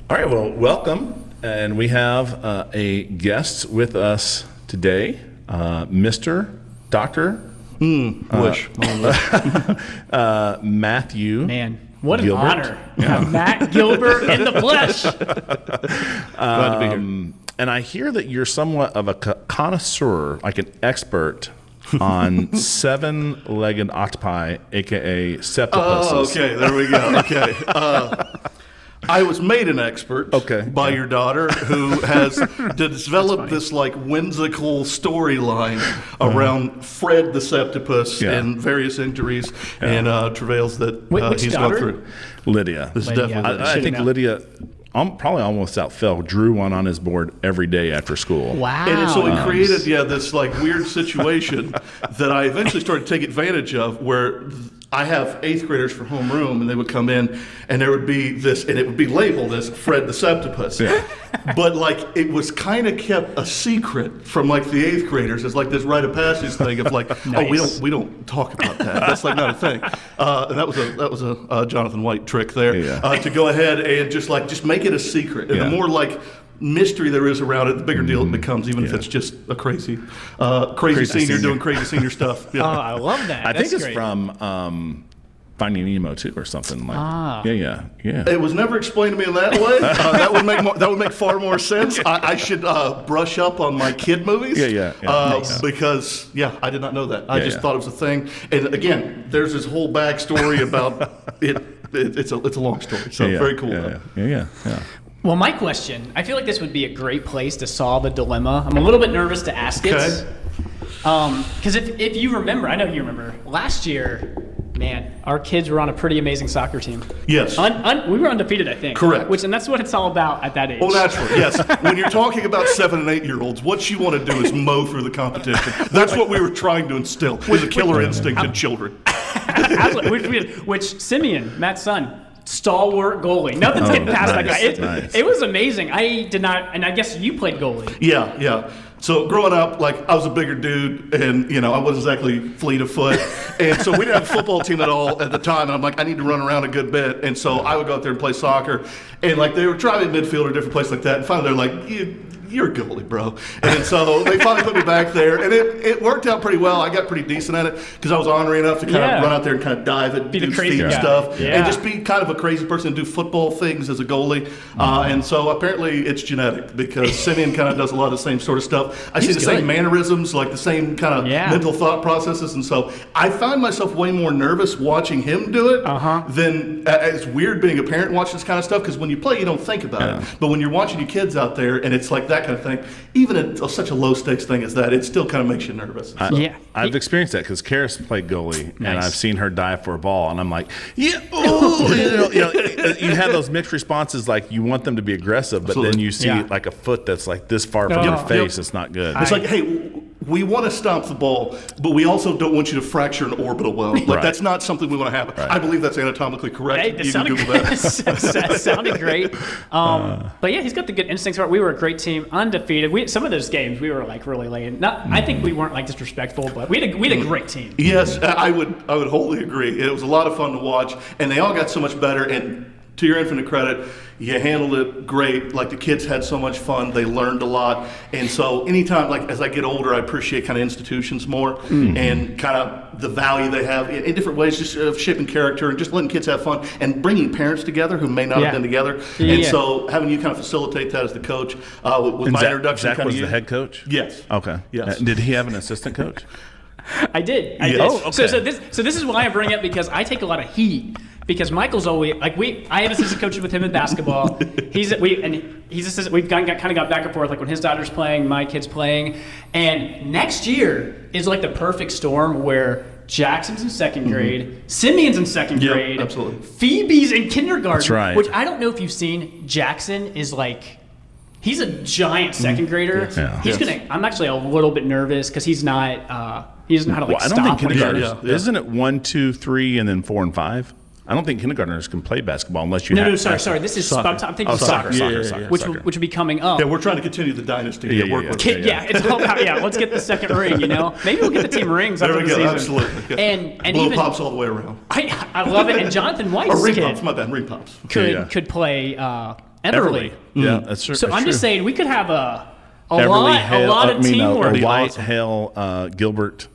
All right, well, welcome. And we have a guest with us today, Mr. Dr. Matthew. Man, what an Gilbert. honor to have Matt Gilbert in the flesh. Glad to be here. And I hear that you're somewhat of a connoisseur, like an expert on seven-legged octopi, a.k.a. septipuses. Oh, okay, there we go. Okay. I was made an expert by your daughter, who has developed this like whimsical storyline around Fred the septipus and various injuries and travails that he's gone through. Lydia. This is definitely. I think Lydia probably almost outfell, drew one on his board every day after school. Wow. And so it created this like weird situation that I eventually started to take advantage of, where I have 8th graders for homeroom, and they would come in, and there would be this, and it would be labeled as Fred the septipus. Yeah. But like it was kind of kept a secret from like the 8th graders. It's like this rite of passage thing of like, Nice. we don't talk about that. That's like not a thing. And that was a Jonathan White trick there to go ahead and just make it a secret. And the more like mystery there is around it, the bigger deal it becomes, even if it's just a crazy senior doing crazy senior stuff. Yeah. Oh, I love that. I That's think it's great. from Finding Nemo too, or something like. Yeah. It was never explained to me in that way. That would make far more sense. I should brush up on my kid movies. Because I did not know that. I just thought it was a thing. And again, there's this whole backstory about it. It's a long story. So very cool. Yeah. Well, my question, I feel like this would be a great place to solve a dilemma. I'm a little bit nervous to ask it. Because if you remember, I know you remember, last year, man, our kids were on a pretty amazing soccer team. Yes. We were undefeated, I think. Correct. And that's what it's all about at that age. Well, naturally, yes. When you're talking about 7 and 8-year-olds, what you want to do is mow through the competition. That's what we were trying to instill, was a killer instinct in children. Absolutely. Which Simeon, Matt's son, stalwart goalie. Nothing's getting past that guy. It was amazing. I did not, and I guess you played goalie. Yeah. So growing up, like I was a bigger dude, and I wasn't exactly fleet of foot, and so we didn't have a football team at all at the time. And I'm like, I need to run around a good bit, and so I would go out there and play soccer, and like they were trying me midfield or a different place like that, and finally they're like, you're a goalie, bro. And so they finally put me back there, and it worked out pretty well. I got pretty decent at it because I was ornery enough to kind of run out there and kind of dive at dude's feet and stuff, and just be kind of a crazy person and do football things as a goalie. And so apparently it's genetic, because Simeon kind of does a lot of the same sort of stuff. I see the same mannerisms, like the same kind of mental thought processes, and so I find myself way more nervous watching him do it than it's weird being a parent watching this kind of stuff, because when you play you don't think about it, but when you're watching your kids out there and it's like that kind of thing, even at such a low stakes thing as that, it still kind of makes you nervous. I've experienced that because Karis played goalie, and I've seen her dive for a ball, and I'm like, you have those mixed responses, like you want them to be aggressive, but then you see like a foot that's like this far from your face. It's not good. It's like, hey, we want to stomp the ball, but we also don't want you to fracture an orbital bone. Like that's not something we want to happen. I believe that's anatomically correct. Hey, you can Google that. That sounded great. But yeah, he's got the good instincts. We were a great team, undefeated. Some of those games we were like really late. I think we weren't like disrespectful, but we had a great team. Yes, I would wholly agree. It was a lot of fun to watch, and they all got so much better. And to your infinite credit, you handled it great. Like the kids had so much fun. They learned a lot. And so anytime, like as I get older, I appreciate kind of institutions more and kind of the value they have in different ways, just of shaping character and just letting kids have fun and bringing parents together who may not have been together. So having you kind of facilitate that as the coach with my introduction. Zach was the head coach? Yes. Okay. Yes. Did he have an assistant coach? I did. Oh, okay. So this is why I bring it, because I take a lot of heat. Because Michael's always like I have assistant coaches with him in basketball. He's assistant. We've kind of got back and forth, like when his daughter's playing, my kid's playing, and next year is like the perfect storm where Jackson's in second grade, Simeon's in second grade, absolutely. Phoebe's in kindergarten. That's right. Which I don't know if you've seen. Jackson is like. He's a giant second grader. I'm actually a little bit nervous because he doesn't know how to like I don't stop. think kindergartners. Isn't it 1, 2, 3, and then 4 and 5? I don't think kindergartners can play basketball unless you. No, sorry. This is soccer. I'm thinking soccer, which will be coming up. Yeah, we're trying to continue the dynasty. It's all about let's get the second ring. Maybe we'll get the team rings after the season. Absolutely. And blow even pops all the way around. I love it. And Jonathan White's ring kid pops. My bad, ring pops. could play. Everly. Yeah, that's true. So that's I'm true. just saying we could have a Everly, lot of teamwork. a White Hale Gilbert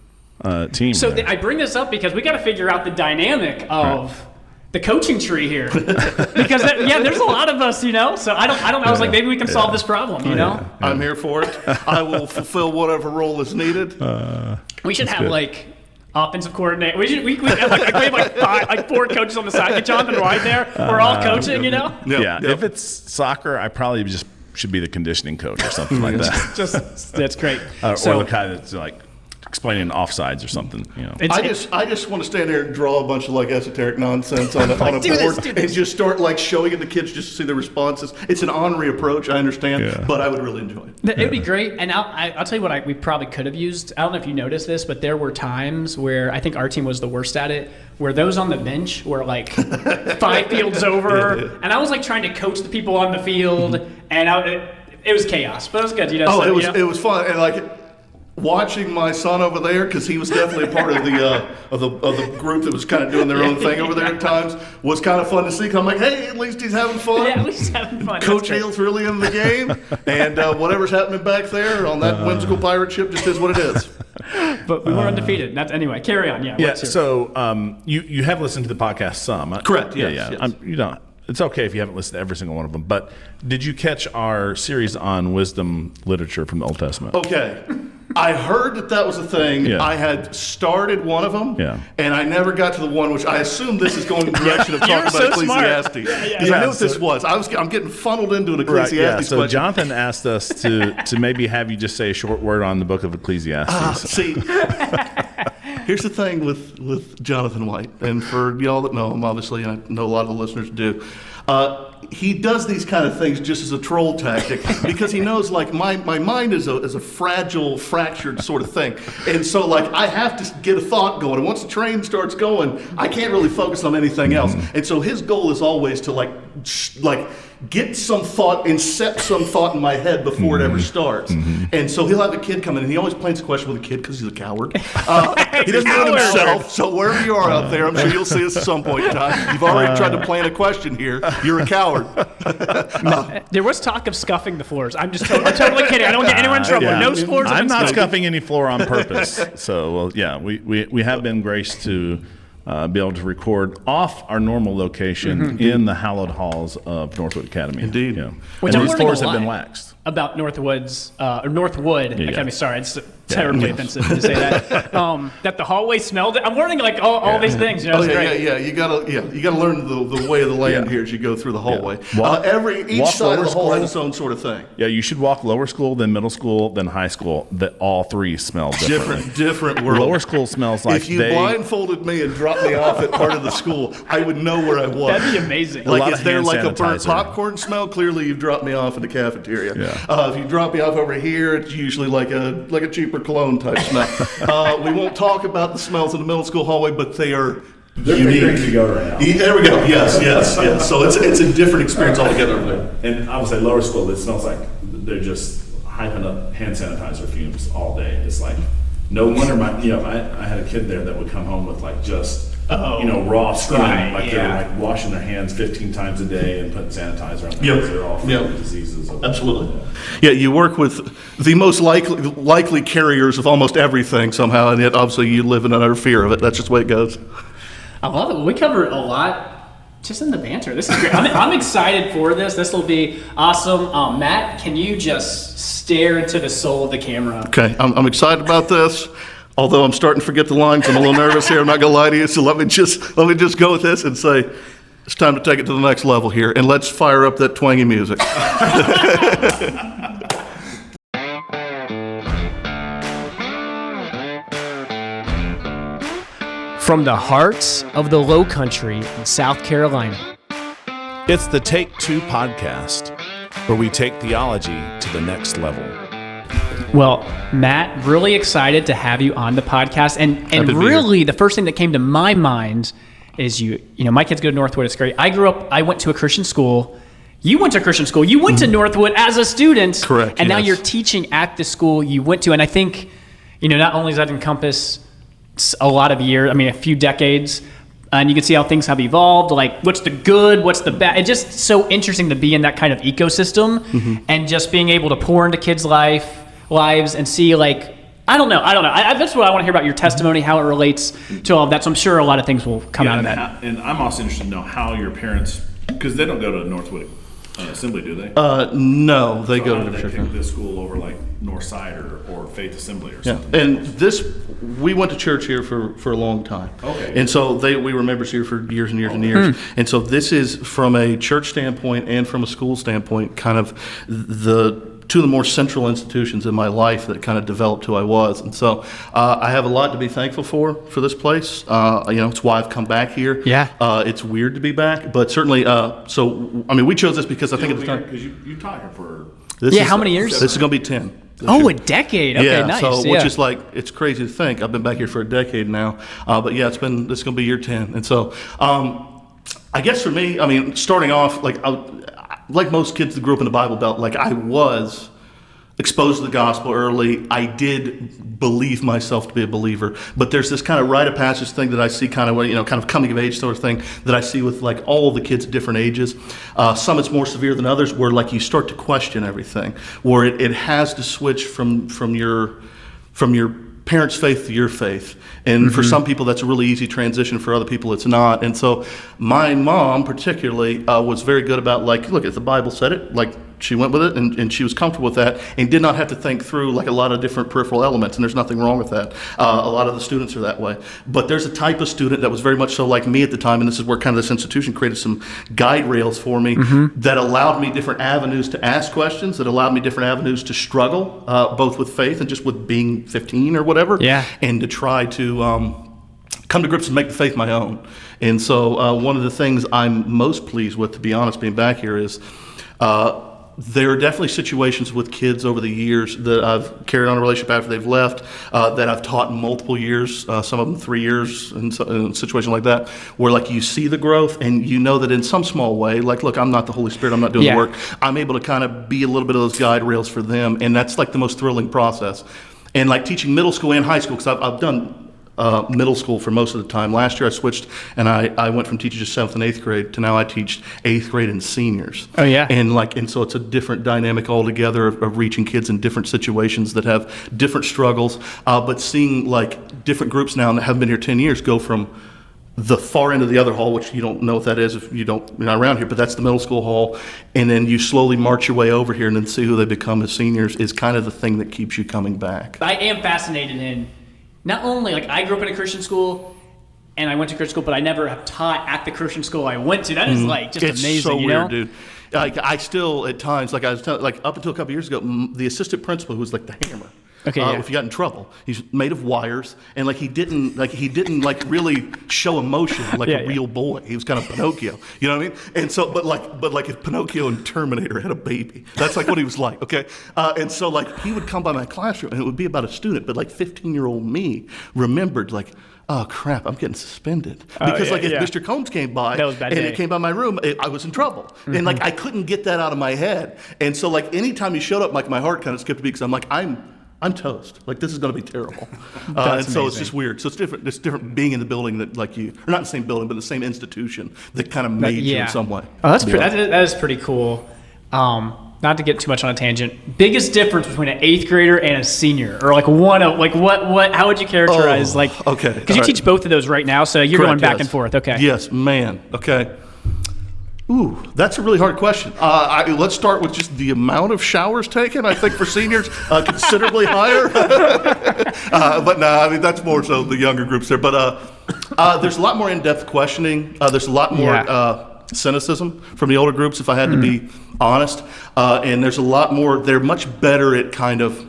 team. So there. I bring this up because we got to figure out the dynamic of the coaching tree here, because there's a lot of us, So I don't. I was like, maybe we can solve this problem, Yeah. I'm here for it. I will fulfill whatever role is needed. We should have like offensive coordinator. We have like 4 coaches on the side. Get Jonathan White there. We're all coaching, Yeah. If it's soccer, I probably just should be the conditioning coach or something like that. That's great. Or the guy that's like explaining offsides or something. I just want to stand there and draw a bunch of like esoteric nonsense on a board and just start like showing it to kids just to see the responses. It's an ornery approach, I understand, but I would really enjoy it. It'd be great. And I'll tell you what we probably could have used. I don't know if you noticed this, but there were times where I think our team was the worst at it, where those on the bench were like 5 fields over, and I was like trying to coach the people on the field, and it was chaos, but it was good. It was fun, and like watching my son over there, because he was definitely a part of the group that was kind of doing their own thing over there at times, was kind of fun to see. 'Cause I'm like, hey, at least he's having fun. Yeah, at least he's having fun. Coach Hale's really in the game, and whatever's happening back there on that whimsical pirate ship just is what it is. But we were undefeated. Anyway, carry on. Yeah. So you have listened to the podcast some. Correct. Yes. Yes. It's okay if you haven't listened to every single one of them. But did you catch our series on wisdom literature from the Old Testament? Okay. I heard that was a thing. Yeah. I had started one of them, Yeah. and I never got to the one which I assumed this is going in the direction of talking about so Ecclesiastes. Because I knew what so- this was. I'm getting funneled into an Ecclesiastes Yeah. So question. Jonathan asked us to maybe have you just say a short word on the book of Ecclesiastes. See, here's the thing with Jonathan White, and for y'all that know him, obviously, and I know a lot of the listeners do. He does these kind of things just as a troll tactic because he knows like my mind is a fragile, fractured sort of thing, and so like I have to get a thought going, and once the train starts going, I can't really focus on anything else. And so his goal is always to like get some thought and set some thought in my head before it ever starts. And so he'll have a kid come in, and he always plans a question with a kid because he's a coward. He doesn't do it himself. So wherever you are out there, I'm sure you'll see us at some point in time. You've already tried to plan a question here. You're a coward. There was talk of scuffing the floors. I'm totally kidding. I don't get anyone in trouble. Yeah. No floors. I'm not scuffed. scuffing any floor on purpose. So, we have been graced to be able to record off our normal location in the hallowed halls of Northwood Academy. Indeed. Yeah. Which and I'm these learning floors a have been lot waxed. about Northwood Academy. Sorry, it's terribly offensive to say that. That the hallway smelled it. I'm learning like all these things. It's great. You gotta learn the way of the land here as you go through the hallway. Each walk side of the lower hall has school. its own sort of thing. Yeah, you should walk lower school, then middle school, then high school. That all three smell differently. Different world. Lower school smells like if you blindfolded me and dropped me off at part of the school, I would know where I was. That'd be amazing. lot Like, of is there hand like a burnt sanitizer. popcorn smell? Clearly, you've dropped me off in the cafeteria. Yeah. If you drop me off over here, it's usually like a cheaper cologne type smell. We won't talk about the smells in the middle school hallway, but they are unique. to go right now. There we go. Yes. So it's a different experience altogether over there. And I would say lower school, it smells like they're just hyping up hand sanitizer fumes all day. It's like, no wonder I had a kid there that would come home with like just, raw skin. Right, like they're like washing their hands 15 times a day and putting sanitizer on their hands. They're all full of diseases. Absolutely. Yeah, you work with the most likely carriers of almost everything somehow, and yet obviously you live in utter fear of it. That's just the way it goes. I love it. We covered a lot just in the banter. This is great. I'm excited for this. This will be awesome. Matt, can you just stare into the soul of the camera? Okay, I'm excited about this. Although I'm starting to forget the lines, I'm a little nervous here. I'm not gonna lie to you. So let me just go with this and say it's time to take it to the next level here, and let's fire up that twangy music. From the hearts of the Low Country in South Carolina. It's the Take Two podcast, where we take theology to the next level. Well, Matt, really excited to have you on the podcast. And really, the first thing that came to my mind is my kids go to Northwood. It's great. I went to a Christian school. You went to a Christian school. You went to Northwood as a student. Correct. And now you're teaching at the school you went to. And I think, not only does that encompass a lot of years, a few decades, and you can see how things have evolved. Like, what's the good, what's the bad. It's just so interesting to be in that kind of ecosystem and just being able to pour into kids' lives and see, like, I don't know. That's what I want to hear about your testimony, how it relates to all of that. So I'm sure a lot of things will come out of that. And I'm also interested to know how your parents, because they don't go to Northwood Assembly, do they? No, they go to the church. pick this school over like Northside or Faith Assembly or something. And we went to church here for a long time. Okay. And so we were members here for years and years and years. And so this is, from a church standpoint and from a school standpoint, kind of two of the more central institutions in my life that kind of developed who I was. And so I have a lot to be thankful for this place. It's why I've come back here. Yeah. It's weird to be back, but certainly, we chose this because I think at the time. Because you taught here for... How many years? This is going to be 10. A decade. Okay, nice. Which is like, it's crazy to think. I've been back here for a decade now. But yeah, this is going to be year 10. And so I guess for me, starting off, like most kids that grew up in the Bible Belt, like I was exposed to the gospel early. I did believe myself to be a believer, but there's this kind of rite of passage thing that I see, kind of coming of age sort of thing that I see with like all the kids at different ages. Some it's more severe than others, where like you start to question everything, where it has to switch from your parents' faith to your faith. And for some people, that's a really easy transition. For other people, it's not. And so my mom particularly was very good about, like, look, if the Bible said it, like, she went with it, and she was comfortable with that, and did not have to think through like a lot of different peripheral elements, and there's nothing wrong with that. A lot of the students are that way. But there's a type of student that was very much so like me at the time, and this is where kind of this institution created some guide rails for me that allowed me different avenues to ask questions, that allowed me different avenues to struggle, both with faith and just with being 15 or whatever, and to try to come to grips and make the faith my own. And so one of the things I'm most pleased with, to be honest, being back here is there are definitely situations with kids over the years that I've carried on a relationship after they've left, that I've taught multiple years, some of them 3 years, in a situation like that, where like you see the growth and you know that in some small way, like, look, I'm not the Holy Spirit, I'm not doing the work. I'm able to kind of be a little bit of those guide rails for them, and that's like the most thrilling process. And like teaching middle school and high school, because I've done middle school for most of the time. Last year I switched, and I went from teaching just 7th and 8th grade to now I teach 8th grade and seniors. Oh yeah. And so it's a different dynamic altogether of reaching kids in different situations that have different struggles, but seeing like different groups now that haven't been here 10 years go from the far end of the other hall, which you don't know what that is if you're not around here, but that's the middle school hall, and then you slowly march your way over here and then see who they become as seniors is kind of the thing that keeps you coming back. I am fascinated in not only, like, I grew up in a Christian school and I went to Christian school, but I never have taught at the Christian school I went to. That is like just it's amazing. It's so you weird, know? dude. Like I still at times, like I was telling, like up until a couple years ago, the assistant principal, who was like the hammer. Okay, yeah. If you got in trouble, he's made of wires, and like he didn't really show emotion like a real boy. He was kind of Pinocchio, you know what I mean? And so, but like if Pinocchio and Terminator had a baby, that's like what he was like. Okay, and so like he would come by my classroom, and it would be about a student, but like 15-year-old me remembered like, oh crap, I'm getting suspended. Because if Mr. Combs came by and it came by my room, I was in trouble. And like I couldn't get that out of my head. And so like anytime he showed up, like my heart kind of skipped a beat, because I'm like, I'm toast. Like this is going to be terrible. And so it's just weird. So it's different. It's different being in the building that like you, or not in the same building, but the same institution that kind of made you in some way. Oh, that is pretty cool. Not to get too much on a tangent. Biggest difference between an 8th grader and a senior, or like what? How would you characterize Okay. Because you teach both of those right now, so you're going back and forth. Okay. Yes, man. Okay. Ooh, that's a really hard question. Let's start with just the amount of showers taken. I think for seniors, considerably higher. But no, I mean that's more so the younger groups there. But there's a lot more in-depth questioning. There's a lot more cynicism from the older groups, if I had to be honest. And there's a lot more. They're much better at kind of,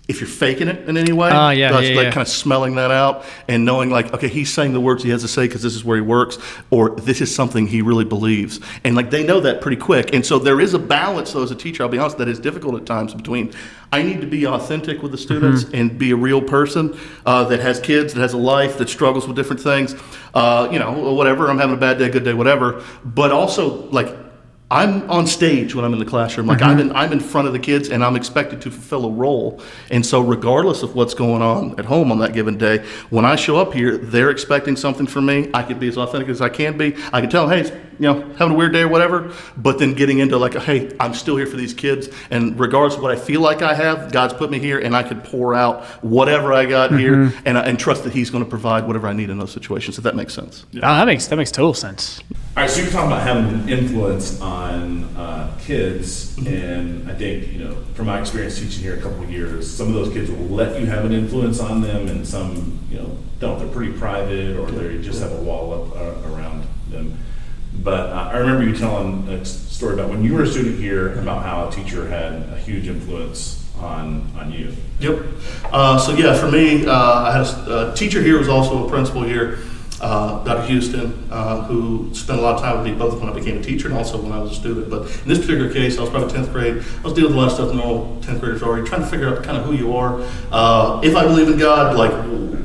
if you're faking it in any way, kind of smelling that out and knowing like, okay, he's saying the words he has to say because this is where he works, or this is something he really believes. And like they know that pretty quick. And so there is a balance, though, as a teacher, I'll be honest, that is difficult at times between I need to be authentic with the students and be a real person that has kids, that has a life, that struggles with different things, whatever, I'm having a bad day, good day, whatever. But also like I'm on stage when I'm in the classroom. Like I'm in front of the kids, and I'm expected to fulfill a role. And so regardless of what's going on at home on that given day, when I show up here, they're expecting something from me. I can be as authentic as I can be. I can tell them, hey, having a weird day or whatever, but then getting into like, hey, I'm still here for these kids. And regardless of what I feel like I have, God's put me here, and I could pour out whatever I got here and trust that he's going to provide whatever I need in those situations, if that makes sense. Oh, that makes total sense. All right, so you're talking about having an influence on kids, and I think, from my experience teaching here a couple of years, some of those kids will let you have an influence on them, and some, don't. They're pretty private, or they just have a wall up around them. But I remember you telling a story about when you were a student here about how a teacher had a huge influence on you. Yep. So yeah, for me, I had a teacher here who was also a principal here, Dr. Houston, who spent a lot of time with me both when I became a teacher and also when I was a student. But in this particular case, I was probably 10th grade. I was dealing with a lot of stuff normal 10th graders are already, trying to figure out kind of who you are. If I believe in God, like,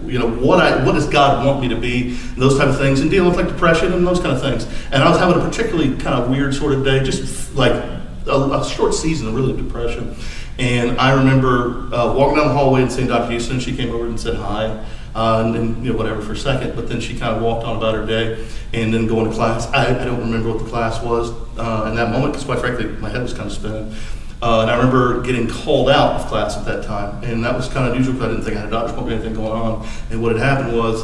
what does God want me to be, and those type of things, and dealing with like depression and those kind of things. And I was having a particularly kind of weird sort of day, just like a short season of really depression. And I remember walking down the hallway and seeing Dr. Houston, and she came over and said hi. And then, whatever for a second, but then she kind of walked on about her day and then going to class. I don't remember what the class was in that moment, because quite frankly, my head was kind of spinning. And I remember getting called out of class at that time, and that was kind of unusual because I didn't think I had a doctor's appointment or anything going on. And what had happened was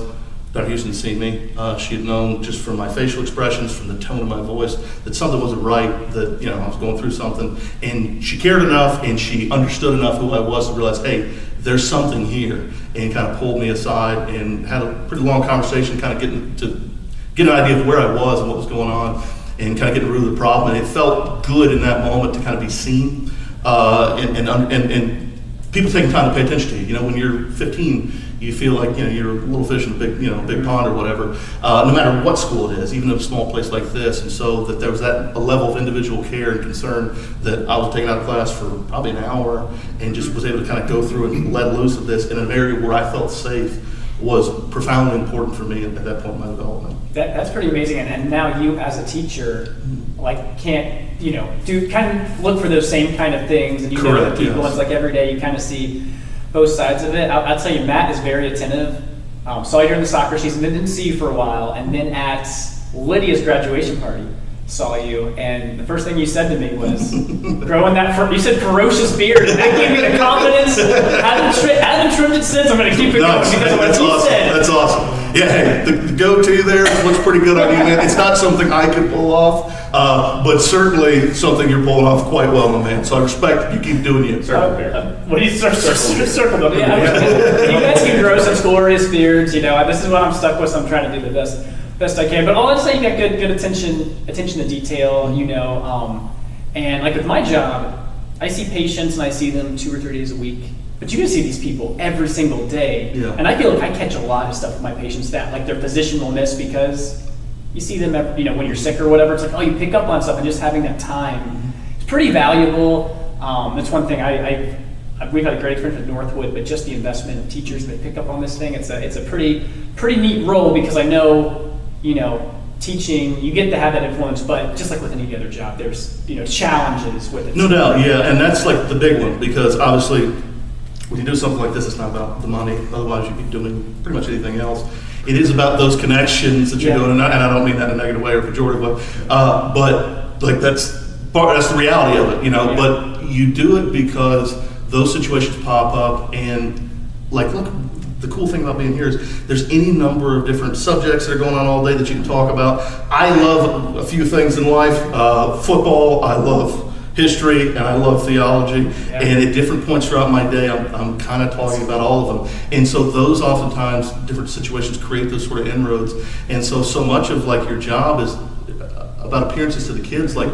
Dr. Houston had seen me. She had known just from my facial expressions, from the tone of my voice, that something wasn't right, that I was going through something. And she cared enough, and she understood enough who I was to realize, hey, there's something here, and kind of pulled me aside and had a pretty long conversation, kind of get an idea of where I was and what was going on, and kind of get to the root of the problem. And it felt good in that moment to kind of be seen, and people taking time to pay attention to you. When you're 15, you feel like you're a little fish in a big pond or whatever. No matter what school it is, even in a small place like this, and so that there was a level of individual care and concern that I was taken out of class for probably an hour, and just was able to kind of go through and let loose of this in an area where I felt safe was profoundly important for me at that point in my development. That's pretty amazing, and now you as a teacher, can't do kind of look for those same kind of things, and know the people. Yes. It's like every day you kind of see both sides of it. I'll tell you, Matt is very attentive. Saw you during the soccer season, then didn't see you for a while, and then at Lydia's graduation party, saw you, and the first thing you said to me was, growing that, you said ferocious beard, and that gave me the confidence. I haven't trimmed it since. I'm going to keep it going because of what you said. That's awesome. Yeah, hey, the go-to there looks pretty good on you, man. It's not something I could pull off, but certainly something you're pulling off quite well, my man. So I respect you. Keep doing it. What do you circle them? Yeah, you guys can grow some glorious beards. This is what I'm stuck with. So I'm trying to do the best I can. But all I'd say, you got good attention to detail. And like with my job, I see patients and I see them 2 or 3 days a week. But you can see these people every single day. Yeah. And I feel like I catch a lot of stuff with my patients that like their physician will miss because you see them when you're sick or whatever. It's like, you pick up on stuff, and just having that time, it's pretty valuable. That's one thing we've had a great experience with Northwood, but just the investment of teachers that pick up on this thing, it's a pretty neat role, because I know, teaching, you get to have that influence, but just like with any other job, there's challenges with it. No doubt, yeah, and that's like the big one, because obviously when you do something like this, it's not about the money. Otherwise, you'd be doing pretty much anything else. It is about those connections that you're doing, and I don't mean that in a negative way or pejorative way, but like that's the reality of it, Yeah. But you do it because those situations pop up, and like, look, the cool thing about being here is there's any number of different subjects that are going on all day that you can talk about. I love a few things in life. Football, I love history, and I love theology, and at different points throughout my day, I'm kind of talking about all of them. And so those oftentimes, different situations create those sort of inroads. And so much of like your job is about appearances to the kids. Like,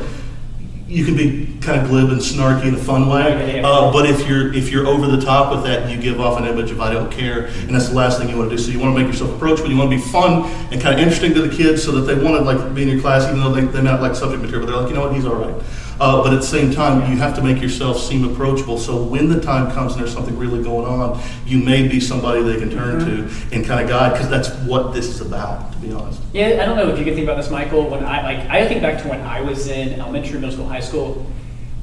you can be kind of glib and snarky in a fun way, but if you're over the top with that, you give off an image of I don't care, and that's the last thing you want to do. So you want to make yourself approachable, you want to be fun and kind of interesting to the kids, so that they want to like be in your class, even though they not like subject material, but they're like, you know what, he's all right. but at the same time, you have to make yourself seem approachable. So when the time comes and there's something really going on, you may be somebody they can turn to and kind of guide, because that's what this is about, to be honest. Yeah, I don't know if you can think about this, Michael. When I think back to when I was in elementary, middle school, high school.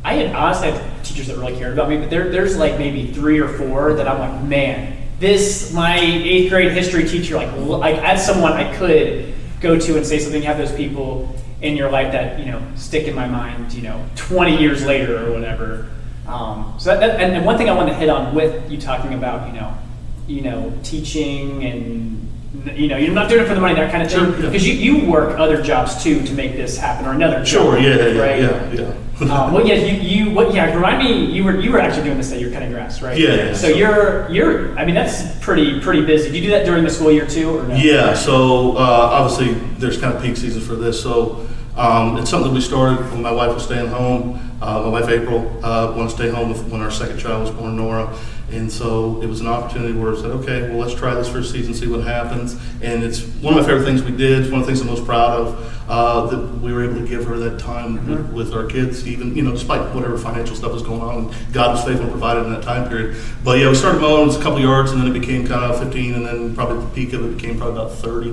I had honestly had teachers that really cared about me, but there's like maybe 3 or 4 that I'm like, man, this, my 8th grade history teacher, like as someone I could go to and say something. You have those people in your life that, stick in my mind, 20 years later or whatever. So and one thing I want to hit on with you talking about, teaching and, you're not doing it for the money, that kind of thing. Because you work other jobs too to make this happen, or another job. Right? Yeah. Remind me, you were actually doing this that you're cutting grass, right? Yeah. So you're that's pretty busy. Do you do that during the school year too, or no? Yeah. So obviously there's kind of peak season for this. So it's something that we started when my wife was staying home. My wife April wanted to stay home when our second child was born, Nora. And so it was an opportunity where I said, okay, well, let's try this for a season, see what happens. And it's one of my favorite things we did. It's one of the things I'm most proud of, that we were able to give her that time with our kids, even, despite whatever financial stuff was going on. God was faithful and provided in that time period. But yeah, we started mowing, it was a couple of yards, and then it became kind of 15, and then probably at the peak of it became probably about 30.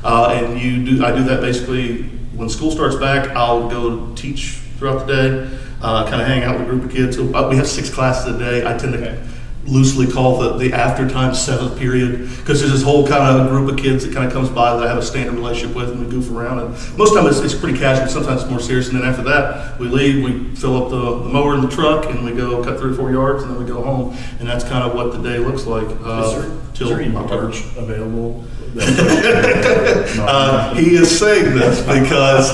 And I do that basically when school starts back. I'll go teach throughout the day, kind of hang out with a group of kids. So we have 6 classes a day. I tend to loosely call the after time 7th period, because there's this whole kind of group of kids that kind of comes by that I have a standard relationship with, and we goof around. And most of the time it's pretty casual, sometimes it's more serious. And then after that, we leave, we fill up the mower in the truck, and we go cut 3 or 4 yards, and then we go home. And that's kind of what the day looks like. Is there any merch available? He is saying this because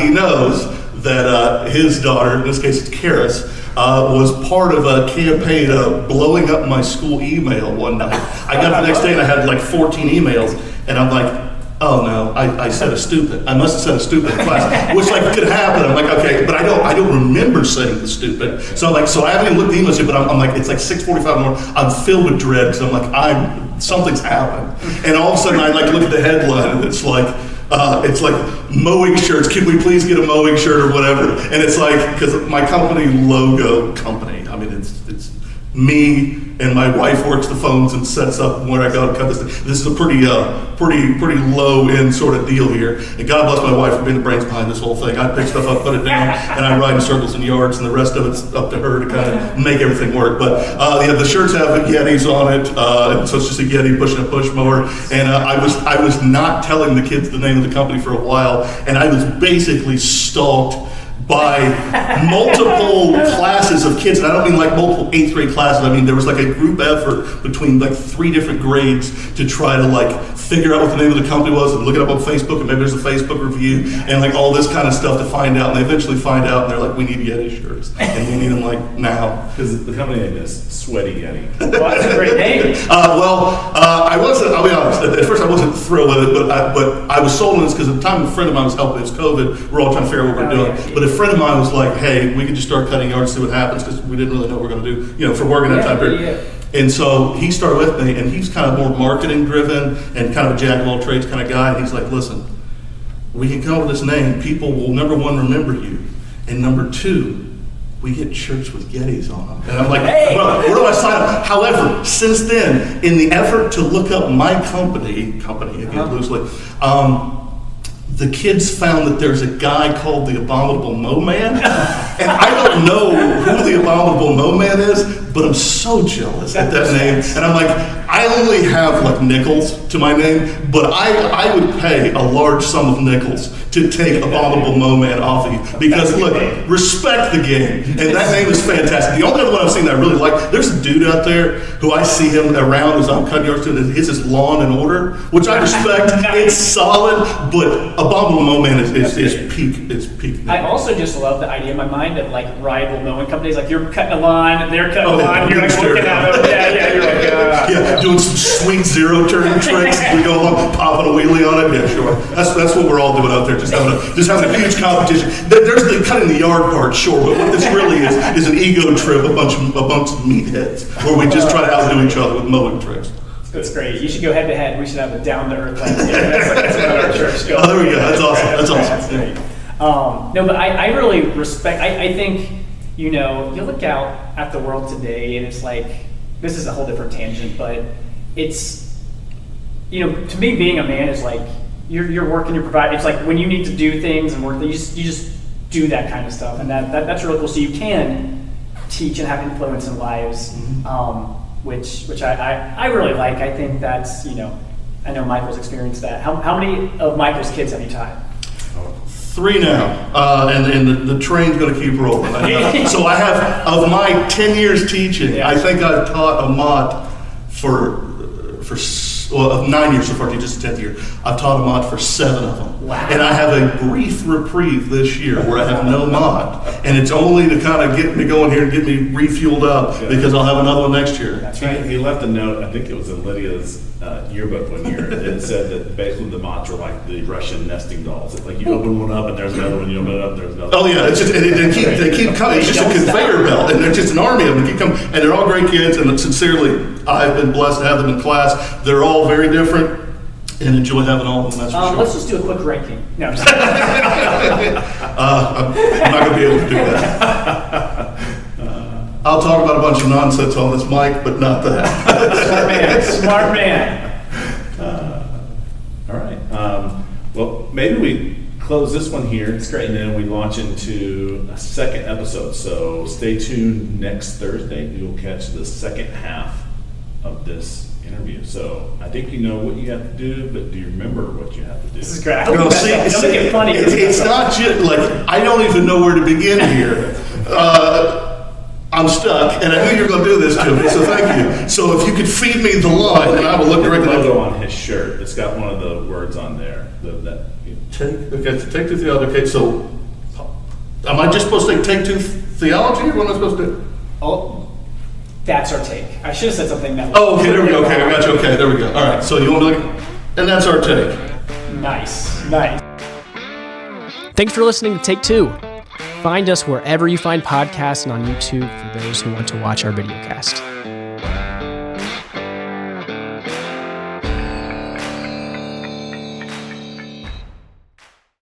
he knows that his daughter, in this case it's Karis, was part of a campaign of blowing up my school email one night. I got up the next day and I had like 14 emails, and I'm like, oh no, I said a stupid. I must have said a stupid in class, which could happen. I'm like, okay, but I don't remember saying the stupid. So I haven't even looked at the emails yet, but I'm like, it's like 6:45 in the morning. I'm filled with dread, because I'm like, something's happened. And all of a sudden I look at the headline, and it's like mowing shirts. Can we please get a mowing shirt or whatever? And it's like, because my company logo, I mean, it's me, and my wife works the phones and sets up where I go to cut this. This is a pretty low end sort of deal here. And God bless my wife for being the brains behind this whole thing. I pick stuff up, put it down, and I ride in circles and yards, and the rest of it's up to her to kind of make everything work. But the shirts have Yetis on it, so it's just a Yeti pushing a push mower. And I was not telling the kids the name of the company for a while, and I was basically stalked by multiple classes of kids. And I don't mean like multiple 8th grade classes. I mean, there was like a group effort between like 3 different grades to try to figure out what the name of the company was, and look it up on Facebook, and maybe there's a Facebook review, and all this kind of stuff to find out. And they eventually find out, and they're like, we need Yeti shirts, and we need them now. Because the company name is Sweaty Yeti. Well, that's a great name. I wasn't, I'll be honest, at first I wasn't thrilled with it, but I was sold on this because at the time a friend of mine was helping. It was COVID. We're all trying to figure out what we're doing. Yeah. But a friend of mine was like, hey, we could just start cutting yards and see what happens, because we didn't really know what we were going to do, for working that time period. Yeah. And so he started with me, and he's kind of more marketing driven and kind of a jack of all trades kind of guy. And he's like, listen, we can come up with this name. People will, number 1, remember you. And number 2, we get shirts with Yetis on them. And I'm like, well, where do I sign up? However, since then, in the effort to look up my company again, loosely, the kids found that there's a guy called the Abominable Mow Man. And I don't know who the Abominable Mow Man is, but I'm so jealous at that name. And I'm like, I only have nickels to my name, but I would pay a large sum of nickels to take Abominable Mow Man off of you. Because look, respect the game. And that name is fantastic. The only other one I've seen that I really like, there's a dude out there who I see him around as I'm cutting yards to, and his Lawn and Order, which I respect. It's solid, but Abominable Mow Man is peak. It's peak. I also just love the idea in my mind of rival mowing companies. You're cutting a lawn, they're cutting a lawn, you're looking at them. Yeah, you're like, doing some sweet zero turn tricks. We go along, popping a wheelie on it. Yeah, sure. That's what we're all doing out there. Just having a huge competition. There's the cutting the yard part, sure, but what this really is an ego trip, a bunch of meatheads, where we just try to outdo each other with mowing tricks. That's great. You should go head to head. We should have a down to earth Thanksgiving. That's what our church goes. Oh, there we go. That's awesome. That's awesome. That's great. No, but I really respect, I think, you look out at the world today and it's like, this is a whole different tangent, but it's, to me, being a man is like, you're working, you're providing, it's like when you need to do things and work, you just do that kind of stuff. And that's really cool. So you can teach and have influence in lives, which I really like. I think that's, I know Michael's experienced that. How many of Michael's kids have you taught? 3 now, and the train's going to keep rolling. So I have, of my 10 years teaching, I think I've taught Amat for 9 years so far, just the 10th year. I've taught Amat for 7 of them. Wow. And I have a brief reprieve this year where I have no Amat. And it's only to kind of get me going here and get me refueled up because I'll have another one next year. That's right. He left a note, I think it was in Lydia's yearbook one year. It said that basically the Mats are like the Russian nesting dolls. It's like you open one up and there's another one, you open it up, there's another one. Oh yeah, it's just, they keep coming. It's just a conveyor belt, and they're just an army of them. They keep coming, and they're all great kids. And sincerely, I've been blessed to have them in class. They're all very different, and enjoy having all of them. That's for sure. Let's just do a quick ranking. No, I'm just I'm not going to be able to do that. I'll talk about a bunch of nonsense on this mic, but not that. Smart man. All right. Well, maybe we close this one here. That's great. And then we launch into a second episode. So stay tuned next Thursday. You'll catch the second half of this interview. So I think you know what you have to do, but do you remember what you have to do? This is great. I hope don't make it funny. It's not just like, I don't even know where to begin here. I'm stuck, and I knew you were going to do this to me, so thank you. So if you could feed me the line, and I will look directly at logo on his shirt. It's got one of the words on there. Take two theology. Okay, so am I just supposed to take two theology, or what am I supposed to do? Oh, that's our take. I should have said something that. Oh, okay, there we go. Okay, I got you. Okay, there we go. All right, so you want me to look, and that's our take. Nice. Thanks for listening to Take Two. Find us wherever you find podcasts and on YouTube for those who want to watch our videocast.